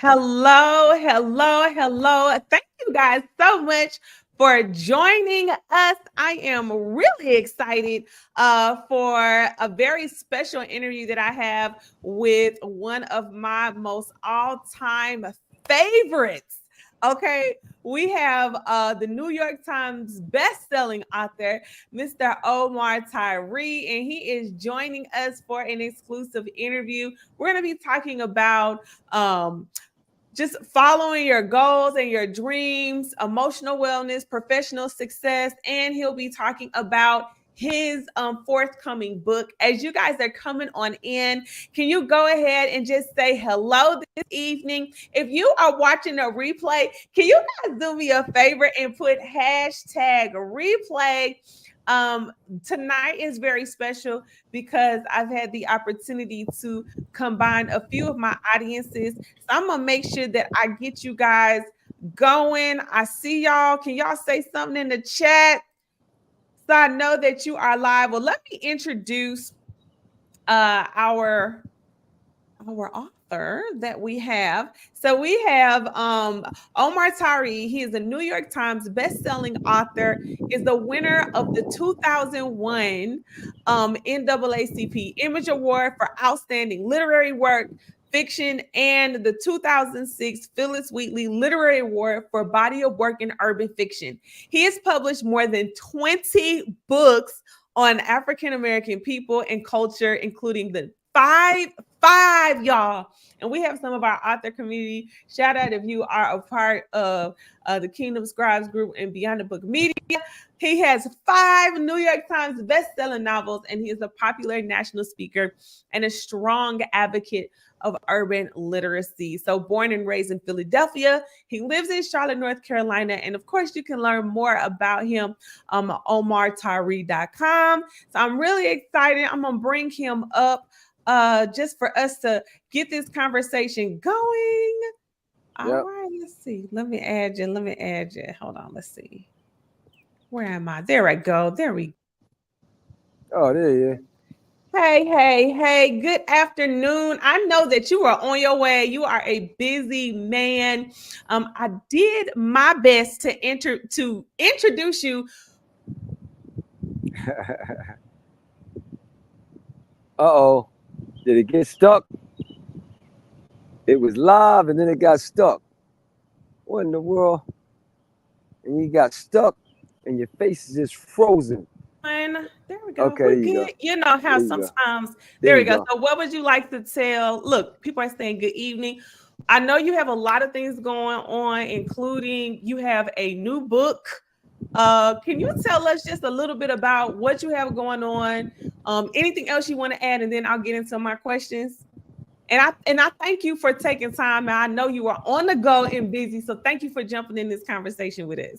Hello, hello, hello. Thank you guys so much for joining us. I am really excited for a very special interview that I have with one of my most all-time favorites. Okay, we have the New York Times best-selling author, Mr. Omar Tyree, and he is joining us for an exclusive interview. We're going to be talking about just following your goals and your dreams, emotional wellness, professional success, and he'll be talking about his forthcoming book. As you guys are coming on in, can you go ahead and just say hello this evening? If you are watching a replay, can you guys do me a favor and put hashtag replay? Tonight is very special because I've had the opportunity to combine a few of my audiences. So I'm gonna make sure that I get you guys going. I see y'all. Can y'all say something in the chat so I know that you are live? Well, let me introduce our author that we have. So we have Omar Tyree. He is a New York Times best-selling author, is the winner of the 2001 NAACP Image Award for Outstanding Literary Work, Fiction, and the 2006 Phillis Wheatley Literary Award for Body of Work in Urban Fiction. He has published more than 20 books on African American people and culture, including the five, y'all. And we have some of our author community. Shout out if you are a part of the Kingdom Scribes group and Beyond the Book Media. He has 5 New York Times best-selling novels, and he is a popular national speaker and a strong advocate of urban literacy. So born and raised in Philadelphia, he lives in Charlotte, North Carolina. And of course, you can learn more about him on omartyree.com. So I'm really excited. I'm going to bring him up just for us to get this conversation going. All right, let's see. Let me add you. Hold on, let's see. Where am I? There I go. There we go. Oh, there you are. Hey, good afternoon. I know that you are on your way. You are a busy man. I did my best to introduce you. Uh-oh. Did it get stuck? It was live and then it got stuck. What in the world? And you got stuck and your face is just frozen. There we go. Okay, We're there you good. go. You know how There you go. sometimes There there we you go. go. So what would you like to tell? Look, people are saying good evening. I know you have a lot of things going on, including you have a new book. Can you tell us just a little bit about what you have going on? Anything else you want to add, and then I'll get into my questions. And I thank you for taking time. I know you are on the go and busy, so thank you for jumping in this conversation with us.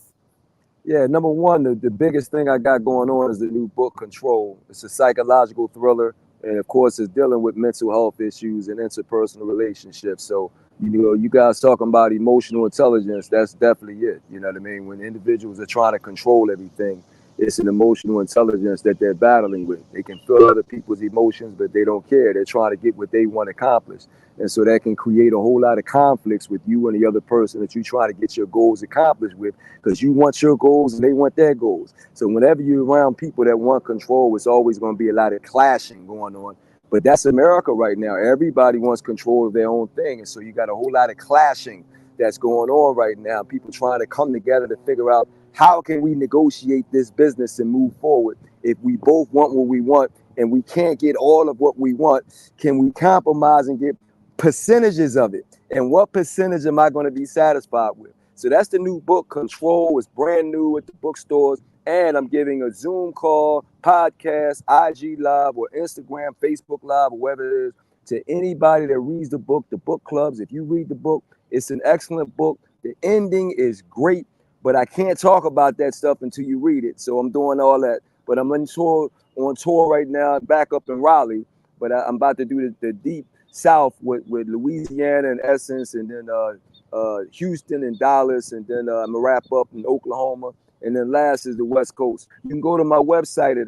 Yeah, number one, the biggest thing I got going on is the new book, Control. It's a psychological thriller, and of course, it's dealing with mental health issues and interpersonal relationships. So, you guys talking about emotional intelligence, that's definitely it. You know what I mean? When individuals are trying to control everything, it's an emotional intelligence that they're battling with. They can feel other people's emotions, but they don't care. They're trying to get what they want accomplished. And so that can create a whole lot of conflicts with you and the other person that you try to get your goals accomplished with, because you want your goals and they want their goals. So whenever you're around people that want control, it's always going to be a lot of clashing going on. But that's America right now. Everybody wants control of their own thing. And so you got a whole lot of clashing that's going on right now. People trying to come together to figure out how can we negotiate this business and move forward. If we both want what we want and we can't get all of what we want, can we compromise and get percentages of it? And what percentage am I going to be satisfied with? So that's the new book, Control. It's brand new at the bookstores. And I'm giving a Zoom call, podcast, IG Live, or Instagram, Facebook Live, or whatever it is, to anybody that reads the book clubs. If you read the book, it's an excellent book. The ending is great, but I can't talk about that stuff until you read it. So I'm doing all that. But I'm on tour right now, back up in Raleigh. But I'm about to do the deep South with Louisiana and Essence, and then Houston and Dallas, and then I'm gonna wrap up in Oklahoma, and then last is the West Coast. You can go to my website at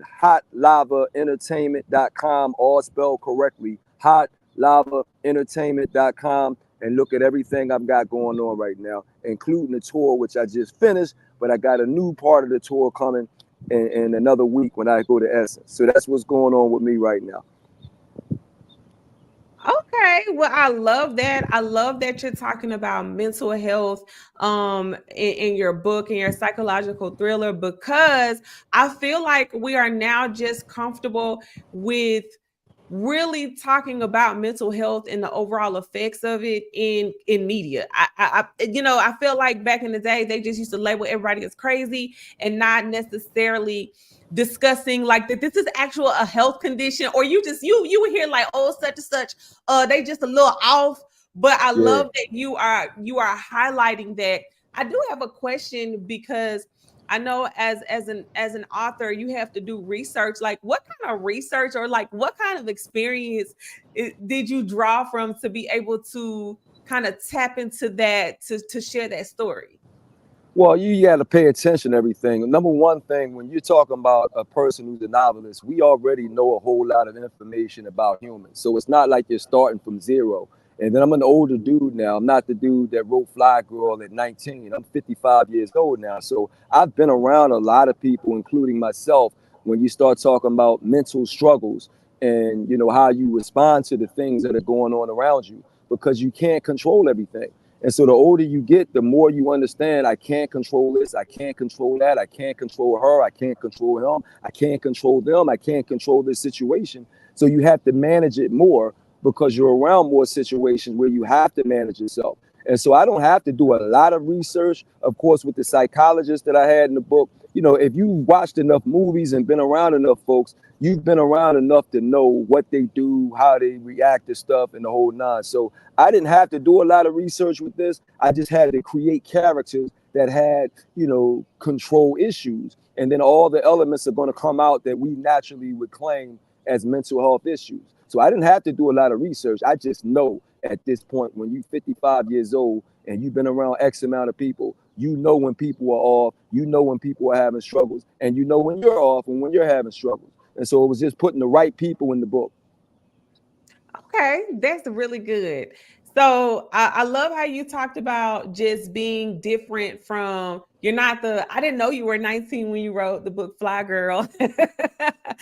hotlavaentertainment.com, all spelled correctly, hotlavaentertainment.com, and look at everything I've got going on right now, including the tour, which I just finished, but I got a new part of the tour coming in another week when I go to Essence. So that's what's going on with me right now. Okay, well, I love that. I love that you're talking about mental health in your book and your psychological thriller, because I feel like we are now just comfortable with really talking about mental health and the overall effects of it in media. I feel like back in the day they just used to label everybody as crazy and not necessarily discussing like that this is actual a health condition, or you would hear like, oh, such and such, they just a little off. But I Yeah. love that you are highlighting that. I do have a question, because I know as an author, you have to do research. Like, what kind of research or like what kind of experience did you draw from to be able to kind of tap into that to share that story? Well, you got to pay attention to everything. Number one thing, when you're talking about a person who's a novelist, we already know a whole lot of information about humans. So it's not like you're starting from zero. And then I'm an older dude now. I'm not the dude that wrote Fly Girl at 19. I'm 55 years old now. So I've been around a lot of people, including myself, when you start talking about mental struggles and, how you respond to the things that are going on around you, because you can't control everything. And so the older you get, the more you understand, I can't control this, I can't control that, I can't control her, I can't control him, I can't control them, I can't control this situation. So you have to manage it more because you're around more situations where you have to manage yourself. And so I don't have to do a lot of research. Of course, with the psychologist that I had in the book, if you watched enough movies and been around enough folks, you've been around enough to know what they do, how they react to stuff, and the whole nine. So I didn't have to do a lot of research with this. I just had to create characters that had, control issues. And then all the elements are going to come out that we naturally would claim as mental health issues. So I didn't have to do a lot of research. I just know at this point, when you're 55 years old and you've been around X amount of people, you know when people are off, you know when people are having struggles, and you know when you're off and when you're having struggles. And so it was just putting the right people in the book. Okay, that's really good. So I love how you talked about just being different from you're not I didn't know you were 19 when you wrote the book Fly Girl.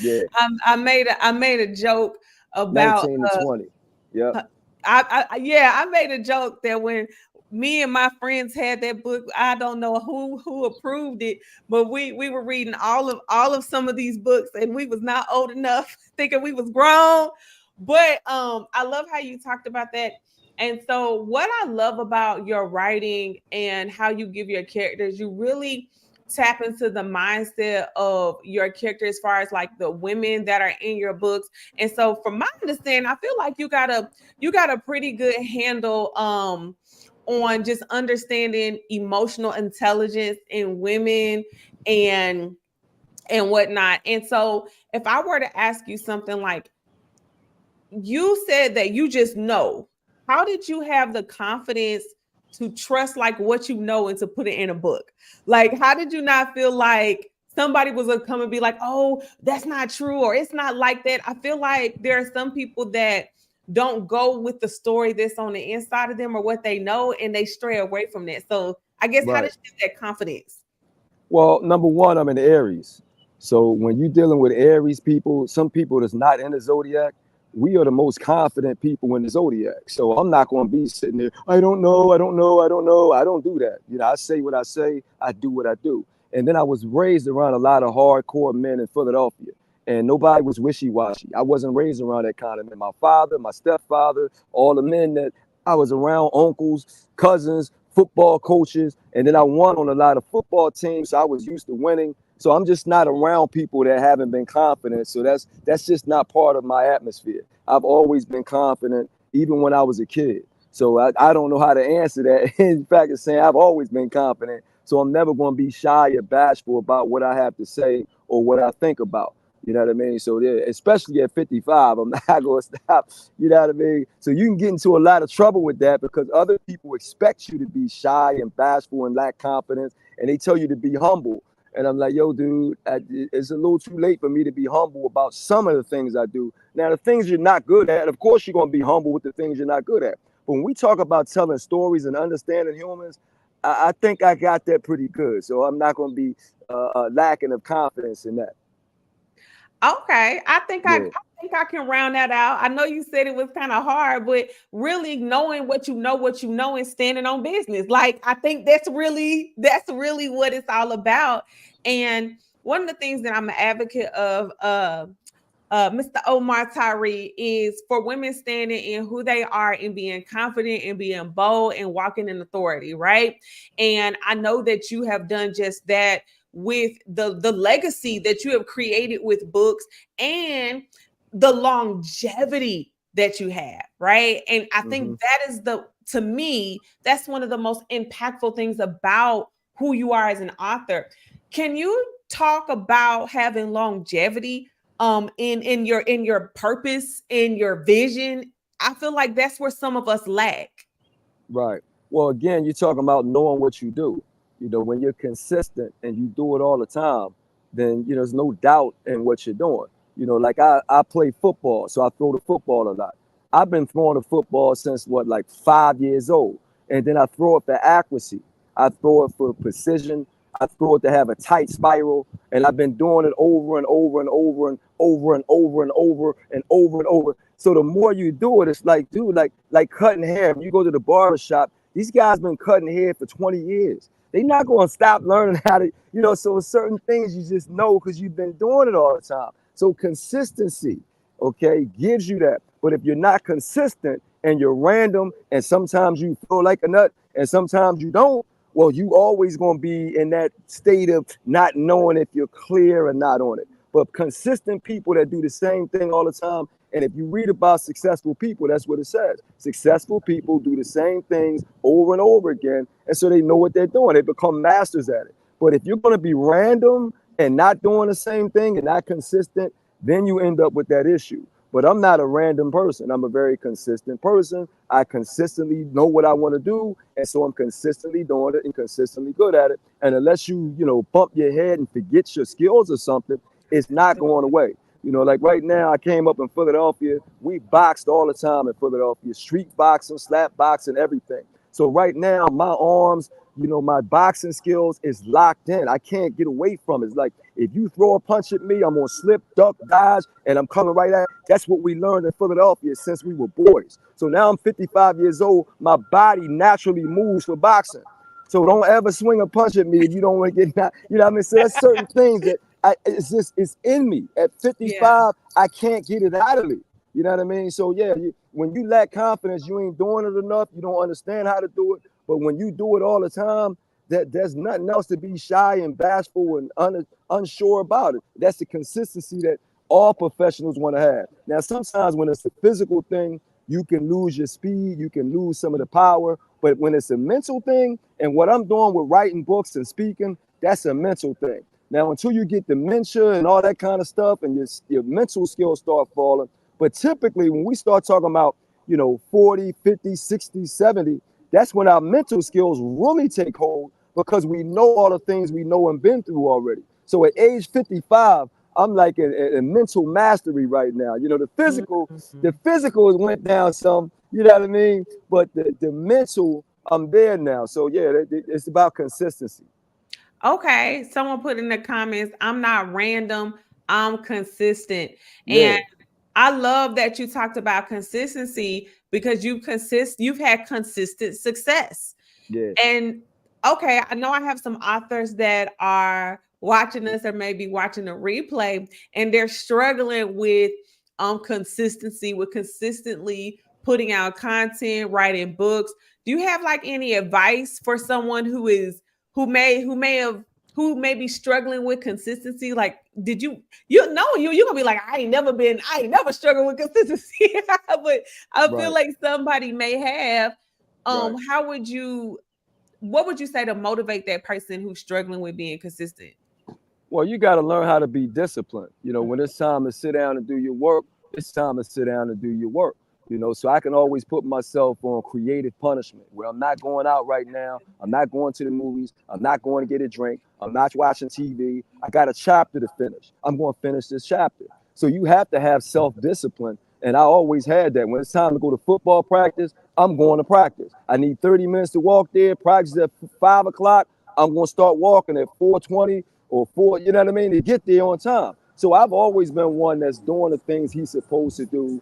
Yeah. I made a joke about 19 to 20. Yep. I made a joke that when me and my friends had that book, I don't know who approved it, but we were reading all of some of these books, and we was not old enough, thinking we was grown. But I love how you talked about that. And so what I love about your writing and how you give your characters, you really tap into the mindset of your character as far as like the women that are in your books. And so from my understanding, I feel like you got a pretty good handle on just understanding emotional intelligence in women and whatnot. And so if I were to ask you something like, you said that you just know, how did you have the confidence to trust like what you know and to put it in a book? Like, how did you not feel like somebody was gonna come and be like, oh, that's not true, or it's not like that? I feel like there are some people that don't go with the story that's on the inside of them or what they know, and they stray away from that. So I guess, how Right. did you get that confidence? Well, number one, I'm an Aries. So when you're dealing with Aries people, some people that's not in the zodiac, we are the most confident people in the zodiac. So I'm not going to be sitting there, I don't know, I don't know, I don't know. I don't do that. I say what I say, I do what I do. And then I was raised around a lot of hardcore men in Philadelphia, and nobody was wishy-washy. I wasn't raised around that kind of men. My father, my stepfather, all the men that I was around, uncles, cousins, football coaches, and then I won on a lot of football teams, so I was used to winning. So I'm just not around people that haven't been confident. So that's just not part of my atmosphere. I've always been confident, even when I was a kid. So I don't know how to answer that. In fact, it's saying I've always been confident. So I'm never going to be shy or bashful about what I have to say or what I think about. You know what I mean? So yeah, especially at 55, I'm not going to stop. You know what I mean? So you can get into a lot of trouble with that because other people expect you to be shy and bashful and lack confidence, and they tell you to be humble. And I'm like, yo, dude, it's a little too late for me to be humble about some of the things I do. Now, the things you're not good at, of course, you're going to be humble with the things you're not good at. But when we talk about telling stories and understanding humans, I think I got that pretty good. So I'm not going to be lacking of confidence in that. Okay, Yeah. I think I can round that out. I know you said it was kind of hard, but really knowing what you know, and standing on business. Like I think that's really what it's all about. And one of the things that I'm an advocate of, Mr. Omar Tyree, is for women standing in who they are and being confident and being bold and walking in authority, right? And I know that you have done just that with the legacy that you have created with books and the longevity that you have, right? And I Mm-hmm. think that is to me, that's one of the most impactful things about who you are as an author. Can you talk about having longevity in your purpose, in your vision? I feel like that's where some of us lack. Right. Well, again, you're talking about knowing what you do. When you're consistent and you do it all the time, then there's no doubt in what you're doing. Like I play football, so I throw the football a lot. I've been throwing the football since what, like 5 years old, and then I throw it for accuracy. I throw it for precision. I throw it to have a tight spiral, and I've been doing it over and over and over and over and over and over and over and over. So the more you do it, it's like, dude, like cutting hair. When you go to the barber shop, these guys been cutting hair for 20 years. They're not going to stop learning how to, so certain things you just know because you've been doing it all the time. So consistency, okay, gives you that. But if you're not consistent and you're random and sometimes you feel like a nut and sometimes you don't, well, you always going to be in that state of not knowing if you're clear or not on it. But consistent people that do the same thing all the time. And if you read about successful people, that's what it says. Successful people do the same things over and over again. And so they know what they're doing. They become masters at it. But if you're going to be random and not doing the same thing and not consistent, then you end up with that issue. But I'm not a random person. I'm a very consistent person. I consistently know what I want to do. And so I'm consistently doing it and consistently good at it. And unless you bump your head and forget your skills or something, it's not going away. Like right now, I came up in Philadelphia. We boxed all the time in Philadelphia, street boxing, slap boxing, everything. So right now, my arms, my boxing skills is locked in. I can't get away from it. It's like if you throw a punch at me, I'm gonna slip, duck, dodge, and I'm coming right at. That's what we learned in Philadelphia since we were boys. So now I'm 55 years old. My body naturally moves for boxing. So don't ever swing a punch at me if you don't want to get knocked. You know what I mean? So that's certain things that it's in me. At Yeah. 55, I can't get it out of me. You know what I mean? So yeah, when you lack confidence, you ain't doing it enough. You don't understand how to do it. But when you do it all the time, there's nothing else to be shy and bashful and unsure about it. That's the consistency that all professionals want to have. Now, sometimes when it's a physical thing, you can lose your speed, you can lose some of the power. But when it's a mental thing, and what I'm doing with writing books and speaking, that's a mental thing. Now, until you get dementia and all that kind of stuff and your mental skills start falling. But typically, when we start talking about, 40, 50, 60, 70, that's when our mental skills really take hold because we know all the things we know and been through already. So at age 55, I'm like in mental mastery right now. The Mhm. physical went down some, you know what I mean? But the mental, I'm there now. So yeah, it's about consistency. Okay, someone put in the comments, I'm not random, I'm consistent. And Yeah, I love that you talked about consistency because you've had consistent success. yeah. And okay, I know I have some authors that are watching us or maybe watching a replay and they're struggling with consistency, with consistently putting out content, writing books. Do you have like any advice for someone who may be struggling with consistency? Like, did you're gonna be like, I ain't never struggled with consistency. But I feel Right, like somebody may have. right. How would you what would you say to motivate that person who's struggling with being consistent? Well, you got to learn how to be disciplined. When it's time to sit down and do your work, it's time to sit down and do your work. So I can always put myself on creative punishment where I'm not going out right now. I'm not going to the movies. I'm not going to get a drink. I'm not watching TV. I got a chapter to finish. I'm going to finish this chapter. So you have to have self-discipline And I always had that. When it's time to go to football practice, I'm going to practice. I need 30 minutes to walk there. Practice at 5 o'clock. I'm going to start walking at 4:20 or 4, you know what I mean, to get there on time. So I've always been one that's doing the things he's supposed to do,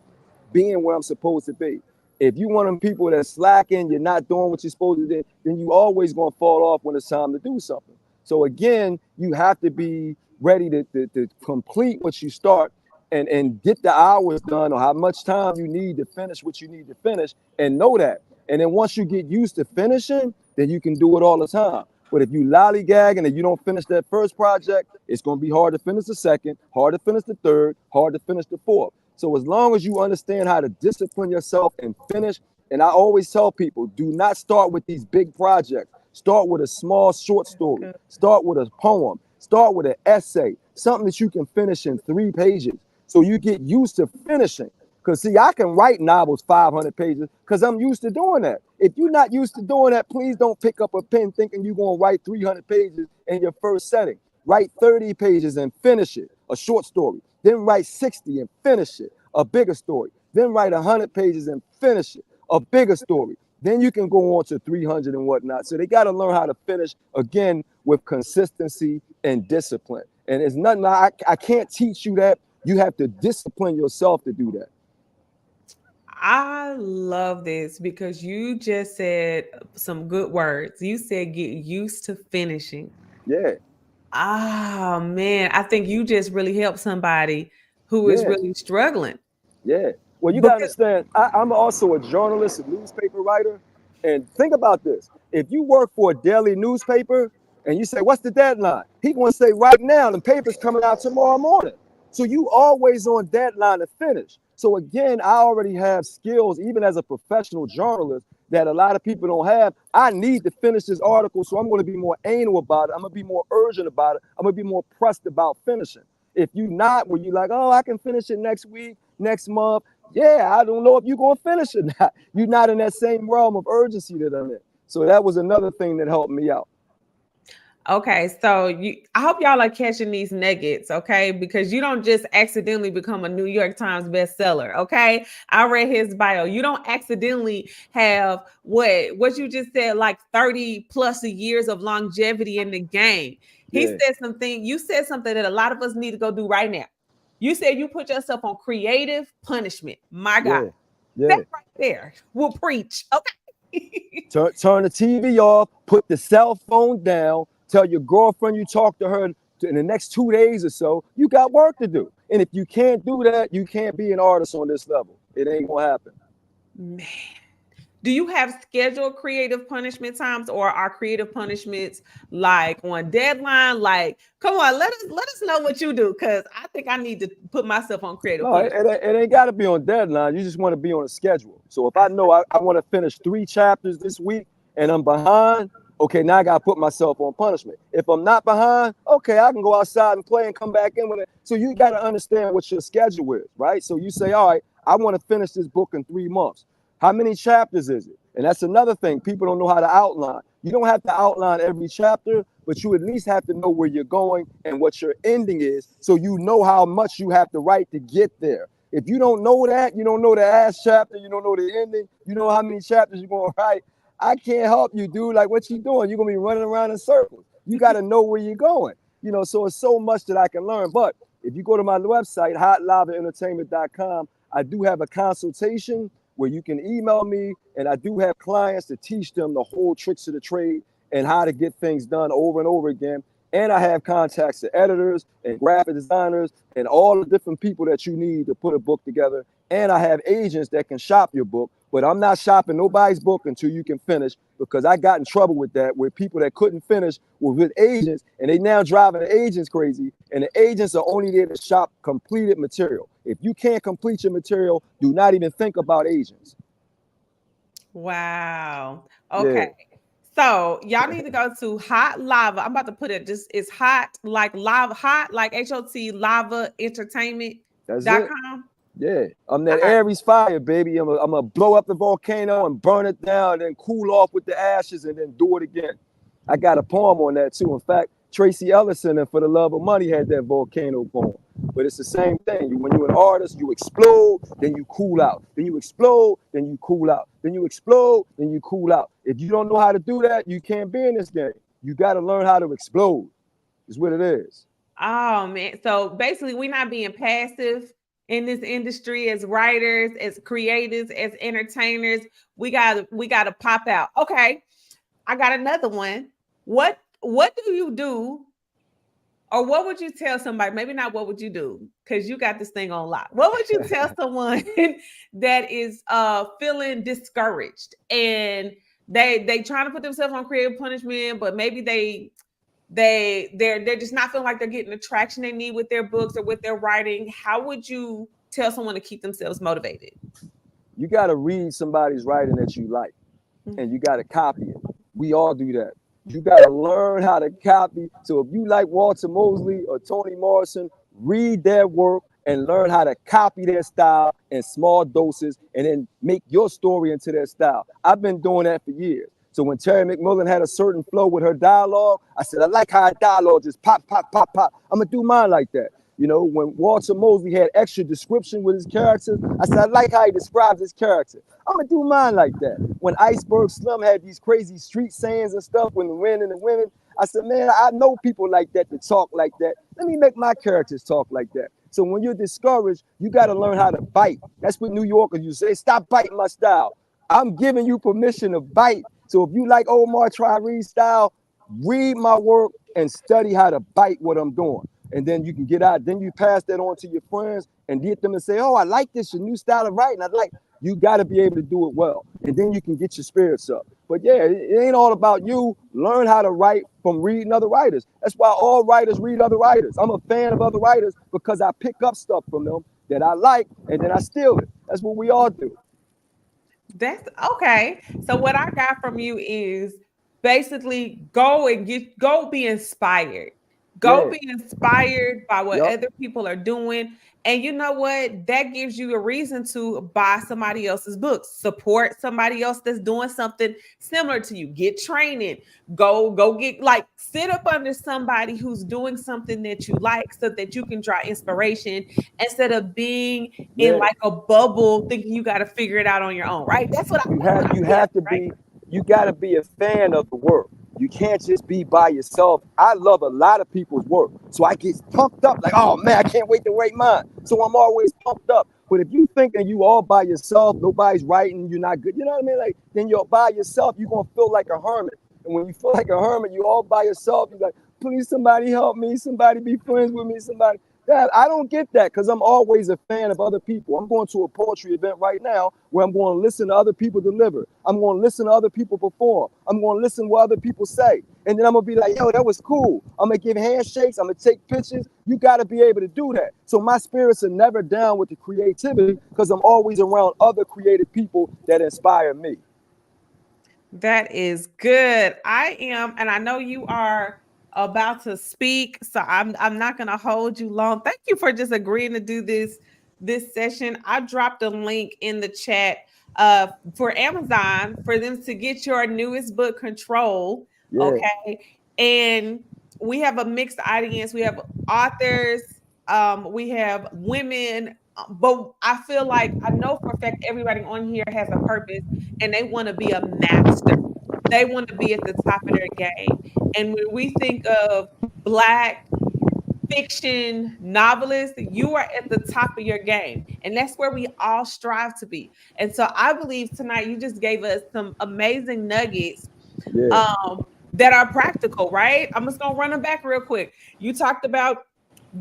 being where I'm supposed to be. If you want them people that's slacking, you're not doing what you're supposed to do, then you always going to fall off when it's time to do something. So again, you have to be ready to complete what you start and get the hours done, or how much time you need to finish what you need to finish, and know that. And then once you get used to finishing, then you can do it all the time. But if you lollygag and you don't finish that first project, it's going to be hard to finish the second, hard to finish the third, hard to finish the fourth. So as long as you understand how to discipline yourself and finish, and I always tell people, do not start with these big projects. Start with a small short story. Start with a poem. Start with an essay, something that you can finish in 3 pages. So you get used to finishing. Because see, I can write novels 500 pages because I'm used to doing that. If you're not used to doing that, please don't pick up a pen thinking you're going to write 300 pages in your first setting. Write 30 pages and finish it, a short story. Then write 60 and finish it, a bigger story. Then write 100 pages and finish it, a bigger story. Then you can go on to 300 and whatnot. So they got to learn how to finish, again, with consistency and discipline. And it's nothing, I can't teach you that. You have to discipline yourself to do that. I love this because you just said some good words. You said get used to finishing. Yeah. Ah, man, I think you just really helped somebody who is really struggling. Yeah. Well, you got to Because understand, I'm also a journalist, a newspaper writer. And think about this. If you work for a daily newspaper and you say, what's the deadline? He's going to say right now, the paper's coming out tomorrow morning. So you always on deadline to finish. So again, I already have skills, even as a professional journalist, that a lot of people don't have. I need to finish this article, so I'm going to be more anal about it. I'm going to be more urgent about it. I'm going to be more pressed about finishing. If you're not, where you're like, oh, I can finish it next week, next month. Yeah, I don't know if you're going to finish it or not. You're not in that same realm of urgency that I'm in. So that was another thing that helped me out. okay, so I hope y'all are catching these nuggets, okay? Because you don't just accidentally become a New York Times bestseller, okay? I read his bio. You don't accidentally have what you just said, like 30 plus years of longevity in the game. He said something, you said something that a lot of us need to go do right now. You said you put yourself on creative punishment. My God. That right there will preach, okay? Turn the TV off, put the cell phone down, tell your girlfriend you talk to her in the next 2 days or so, you got work to do. And if you can't do that, you can't be an artist on this level. It ain't gonna happen. Man. Do you have scheduled creative punishment times, or are creative punishments like on deadline? Like, come on, let us know what you do, because I think I need to put myself on creative punishment. It ain't got to be on deadline. You just want to be on a schedule. So if I know I want to finish 3 chapters this week and I'm behind, okay, now I got to put myself on punishment. If I'm not behind, okay, I can go outside and play and come back in with it. So you got to understand what your schedule is, right? So you say, all right, I want to finish this book in 3 months. How many chapters is it? And that's another thing. People don't know how to outline. You don't have to outline every chapter, but you at least have to know where you're going and what your ending is, so you know how much you have to write to get there. If you don't know that, you don't know the last chapter, you don't know the ending, you know how many chapters you're going to write, I can't help you, dude. Like, what you doing? You're going to be running around in circles. You got to know where you're going. You know, so it's so much that I can learn. But if you go to my website, hotlavaentertainment.com, I do have a consultation where you can email me, and I do have clients to teach them the whole tricks of the trade and how to get things done over and over again. And I have contacts to editors and graphic designers and all the different people that you need to put a book together. And I have agents that can shop your book, but I'm not shopping nobody's book until you can finish, because I got in trouble with that, where people that couldn't finish were with agents, and they now driving the agents crazy, and the agents are only there to shop completed material. If you can't complete your material, do not even think about agents. Wow. Okay. So y'all need to go to Hot Lava. I'm about to put it just, it's hot like lava, hot like HOT lava entertainment.com. Yeah, I'm that Aries fire, baby. I'm gonna blow up the volcano and burn it down and then cool off with the ashes and then do it again. I got a poem on that too. In fact, Tracy Ellison and For the Love of Money had that volcano going. But it's the same thing. When you're an artist, you explode, then you cool out. Then you explode, then you cool out. Then you explode, then you cool out. If you don't know how to do that, you can't be in this game. You got to learn how to explode. Is what it is. Oh man. So basically we're not being passive in this industry as writers, as creators, as entertainers. We gotta pop out. Okay. I got another one. What do you do? Or what would you tell somebody? Maybe not what would you do, because you got this thing on lock. What would you tell someone that is feeling discouraged and they trying to put themselves on creative punishment, but maybe they're just not feeling like they're getting the traction they need with their books or with their writing? How would you tell someone to keep themselves motivated? You got to read somebody's writing that you like, and you got to copy it. We all do that. You got to learn how to copy. So if you like Walter Mosley or Toni Morrison, read their work and learn how to copy their style in small doses and then make your story into their style. I've been doing that for years. So when Terry McMillan had a certain flow with her dialogue, I said, I like how her dialogue just pop, pop, pop, pop. I'm going to do mine like that. You know, when Walter Mosley had extra description with his characters, I said, I like how he describes his character. I'm going to do mine like that. When Iceberg Slim had these crazy street sayings and stuff when the men and the women, I said, man, I know people like that talk like that. Let me make my characters talk like that. So when you're discouraged, you got to learn how to bite. That's what New Yorkers you say, stop biting my style. I'm giving you permission to bite. So if you like Omar Tyree style, read my work and study how to bite what I'm doing. And then you can get out. Then you pass that on to your friends and get them to say, oh, I like this, your new style of writing. You got to be able to do it well. And then you can get your spirits up. But yeah, it ain't all about you. Learn how to write from reading other writers. That's why all writers read other writers. I'm a fan of other writers because I pick up stuff from them that I like and then I steal it. That's what we all do. That's okay. So what I got from you is basically go be inspired. Go be inspired by what other people are doing. And you know what? That gives you a reason to buy somebody else's books, support somebody else that's doing something similar to you, get training, go get like sit up under somebody who's doing something that you like so that you can draw inspiration instead of being in like a bubble thinking you got to figure it out on your own, right? That's what you got to be a fan of the work. You can't just be by yourself. I love a lot of people's work. So I get pumped up like, oh man, I can't wait to write mine. So I'm always pumped up. But if you think that you all by yourself, nobody's writing, you're not good, you know what I mean? Like, then you're by yourself, you're going to feel like a hermit. And when you feel like a hermit, you all by yourself, you're like, please somebody help me, somebody be friends with me, somebody. I don't get that because I'm always a fan of other people. I'm going to a poetry event right now where I'm going to listen to other people deliver. I'm going to listen to other people perform. I'm going to listen to what other people say. And then I'm going to be like, yo, that was cool. I'm going to give handshakes. I'm going to take pictures. You got to be able to do that. So my spirits are never down with the creativity because I'm always around other creative people that inspire me. That is good. I am, and I know you are about to speak, so I'm not going to hold you long. Thank you for just agreeing to do this session. I dropped a link in the chat for Amazon for them to get your newest book, Control. Okay, and we have a mixed audience. We have authors, we have women, but I feel like I know for a fact everybody on here has a purpose and they want to be a master. They want to be at the top of their game. And when we think of Black fiction novelists, you are at the top of your game. And that's where we all strive to be. And so I believe tonight you just gave us some amazing nuggets that are practical, right? I'm just going to run them back real quick. You talked about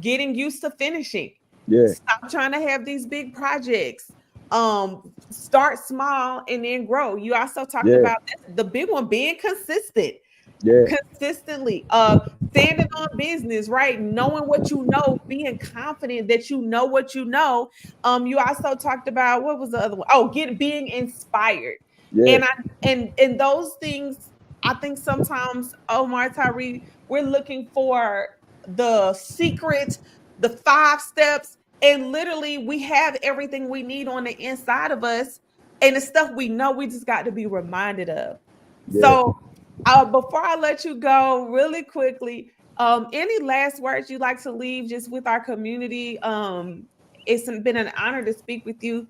getting used to finishing. Stop trying to have these big projects. Start small and then grow. You also talked about the big one, being consistent. Consistently standing on business, right? Knowing what you know, being confident that you know what you know. You also talked about, what was the other one? Oh, being inspired. And those things, I think sometimes, Omar Tyree, we're looking for the secret, the 5 steps, and literally we have everything we need on the inside of us, and the stuff we know, we just got to be reminded of. So before I let you go, really quickly, Any last words you'd like to leave just with our community? It's been an honor to speak with you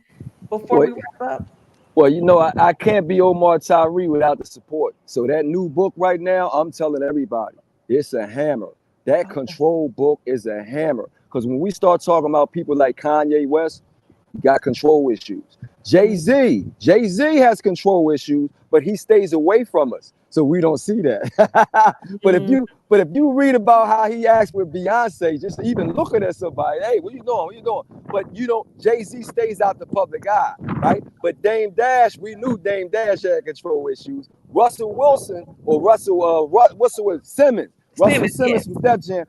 before Well, we wrap up. well, I can't be Omar Tyree without the support. So that new book right now, I'm telling everybody, it's a hammer. That Okay. control book is a hammer. Because when we start talking about people like Kanye West, got control issues. Mm. Jay-Z has control issues, but he stays away from us. So we don't see that. Mm. But if you read about how he acts with Beyonce, just even looking at somebody, hey, what you doing? What you doing? But you know, Jay-Z stays out the public eye, right? But Dame Dash, we knew Dame Dash had control issues. Russell Wilson or Simmons. Russell Simmons, yes. Simmons from Def Jam,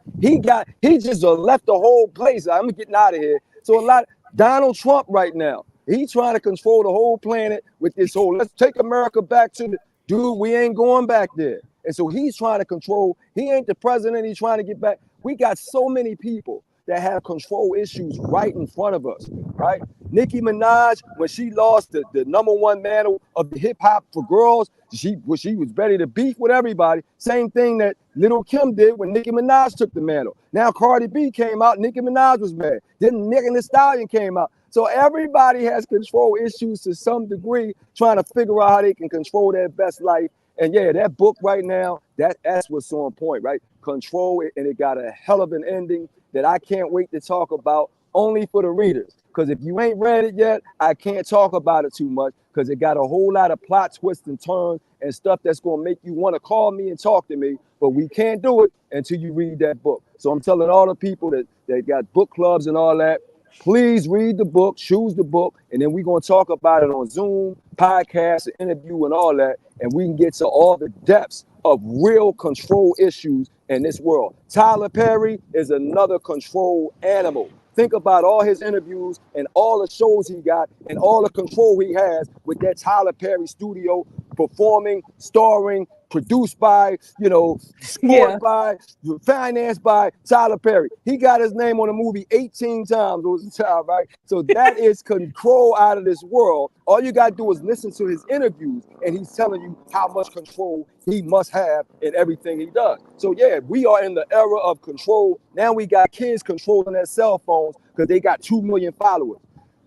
he just left the whole place. I'm getting out of here. So a lot Donald Trump right now, he's trying to control the whole planet with this whole let's take America back to the dude, we ain't going back there. And so he's trying to control, he ain't the president, he's trying to get back. We got so many people that have control issues right in front of us, right? Nicki Minaj, when she lost the #1 mantle of the hip hop for girls, she was ready to beef with everybody. Same thing that Little Kim did when Nicki Minaj took the mantle. Now Cardi B came out, Nicki Minaj was mad. Then Megan Thee Stallion came out. So everybody has control issues to some degree, trying to figure out how they can control their best life. And yeah, that book right now, that's what's on point, right? Control it, and it got a hell of an ending that I can't wait to talk about only for the readers. Because if you ain't read it yet, I can't talk about it too much because it got a whole lot of plot twists and turns and stuff that's going to make you want to call me and talk to me. But we can't do it until you read that book. So I'm telling all the people that got book clubs and all that, please read the book, choose the book, and then we're going to talk about it on Zoom, podcast, and interview and all that, and we can get to all the depths of real control issues in this world. Tyler Perry is another control animal. Think about all his interviews and all the shows he got and all the control he has with that Tyler Perry studio, performing, starring, produced by, Yeah. scored by, financed by Tyler Perry. He got his name on a movie 18 times. It was a time, right? So that is control out of this world. All you got to do is listen to his interviews, and he's telling you how much control he must have in everything he does. So yeah, we are in the era of control. Now we got kids controlling their cell phones because they got 2 million followers.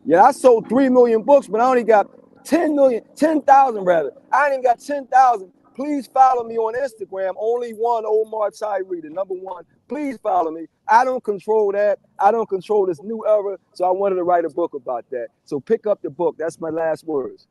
Yeah, I sold 3 million books, but I only got 10,000 rather. I ain't even got 10,000. Please follow me on Instagram. Only one Omar Tyree, the #1. Please follow me. I don't control that. I don't control this new era. So I wanted to write a book about that. So pick up the book. That's my last words.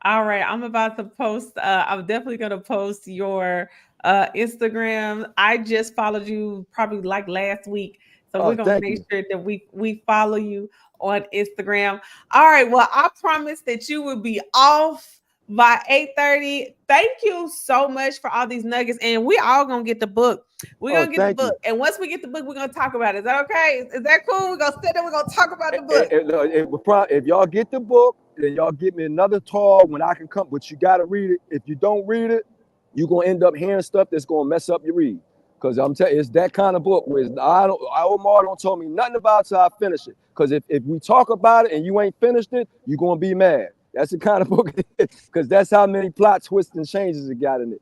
All right, I'm about to post. I'm definitely gonna post your Instagram. I just followed you probably like last week, so we're Oh, gonna thank make you. sure that we follow you on Instagram. All right. Well, I promise that you will be off by 8:30. Thank you so much for all these nuggets, and we all gonna get the book. We're Oh, gonna get the thank book, you. and once we get the book, we're gonna talk about it. Is that okay? Is that cool? We're gonna sit there. We're gonna talk about the book. If y'all get the book, then y'all get me another talk when I can come. But you got to read it. If you don't read it, you're gonna end up hearing stuff that's gonna mess up your read. Cause I'm telling you, it's that kind of book where Omar don't tell me nothing about it till I finish it. Cause if we talk about it and you ain't finished it, you're gonna be mad. That's the kind of book it is. Cause that's how many plot twists and changes it got in it.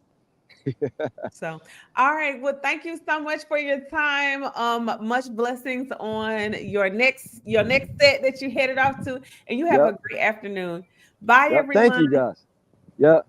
So, all right. Well, thank you so much for your time. Much blessings on your next set that you headed off to, and you have a Yep. great afternoon. Bye, Yep. Thank everyone. you guys. Yep.